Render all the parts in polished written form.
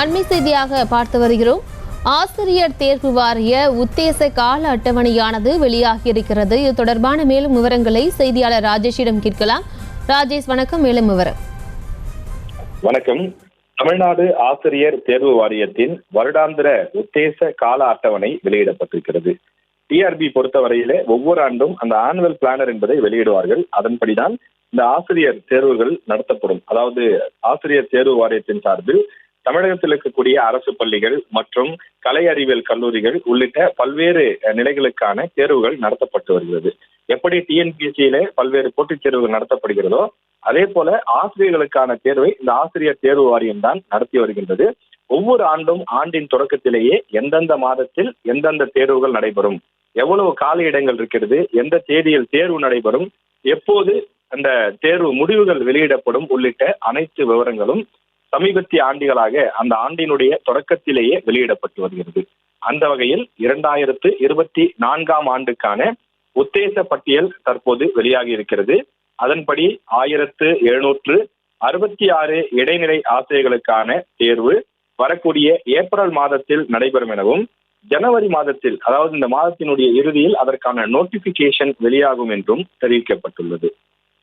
அண்மை செய்தியாக பார்த்து வருகிறோம். ஆசிரியர் தேர்வு வாரிய உத்தேச கால அட்டவணையானது வெளியாகியிருக்கிறது. இது தொடர்பான மேலும் விவரங்களை செய்தியாளர் ராஜேஷிடம் கேட்கலாம். ராஜேஷ், வணக்கம். மேலும் விவரம். வணக்கம். தமிழ்நாடு ஆசிரியர் தேர்வு வாரியத்தின் வருடாந்திர உத்தேச கால அட்டவணை வெளியிடப்பட்டிருக்கிறது. டிஆர்பி பொறுத்தவரையிலே ஒவ்வொரு ஆண்டும் அந்த ஆனுவல் பிளானர் என்பதை வெளியிடுவார்கள். அதன்படிதான் இந்த ஆசிரியர் தேர்வுகள் நடத்தப்படும். அதாவது ஆசிரியர் தேர்வு வாரியத்தின் சார்பில் தமிழகத்தில் இருக்கக்கூடிய அரசு பள்ளிகள் மற்றும் கலை அறிவியல் கல்லூரிகள் உள்ளிட்ட பல்வேறு நிலைகளுக்கான தேர்வுகள் நடத்தப்பட்டு வருகிறது. எப்படி டிஎன்பிஎஸ்சியில பல்வேறு போட்டித் தேர்வுகள் நடத்தப்படுகிறதோ அதே போல ஆசிரியர்களுக்கான தேர்வை இந்த ஆசிரியர் தேர்வு வாரியம் தான் நடத்தி வருகின்றது. ஒவ்வொரு ஆண்டும் ஆண்டின் தொடக்கத்திலேயே எந்தெந்த மாதத்தில் எந்தெந்த தேர்வுகள் நடைபெறும், எவ்வளவு கால இடங்கள் இருக்கிறது, எந்த தேதியில் தேர்வு நடைபெறும், எப்போது அந்த தேர்வு முடிவுகள் வெளியிடப்படும் உள்ளிட்ட அனைத்து விவரங்களும் சமீபத்திய ஆண்டுகளாக அந்த ஆண்டினுடைய தொடக்கத்திலேயே வெளியிடப்பட்டு வருகிறது. அந்த வகையில் 2024 ஆண்டுக்கான உத்தேச பட்டியல் தற்போது வெளியாகி இருக்கிறது. அதன்படி 1766 இடைநிலை ஆசிரியர்களுக்கான தேர்வு வரக்கூடிய ஏப்ரல் மாதத்தில் நடைபெறும் எனவும், ஜனவரி மாதத்தில், அதாவது இந்த மாதத்தினுடைய இறுதியில் அதற்கான நோட்டிபிகேஷன் வெளியாகும் என்றும் தெரிவிக்கப்பட்டுள்ளது.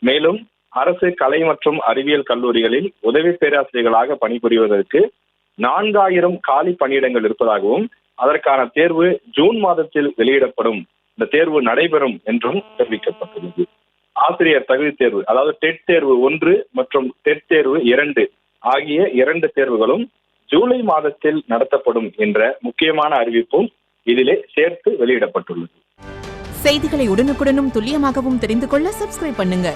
மேலும் அரசு கலை மற்றும் அறிவியல் கல்லூரிகளில் உதவி பேராசிரியர்களாக பணிபுரிவதற்கு 4000 காலி பணியிடங்கள் இருப்பதாகவும், அதற்கான தேர்வு ஜூன் மாதத்தில் வெளியிடப்படும், இந்த தேர்வு நடைபெறும் என்றும் தெரிவிக்கப்பட்டுள்ளது. ஆசிரியர் தகுதி தேர்வு, அதாவது டெட் தேர்வு 1 மற்றும் டெட் தேர்வு 2 ஆகிய 2 தேர்வுகளும் ஜூலை மாதத்தில் நடத்தப்படும் என்ற முக்கியமான அறிவிப்பும் இதிலே சேர்த்து வெளியிடப்பட்டுள்ளது. செய்திகளை உடனுக்குடனும் துல்லியமாகவும் தெரிந்து கொள்ள சப்ஸ்கிரைப் பண்ணுங்க.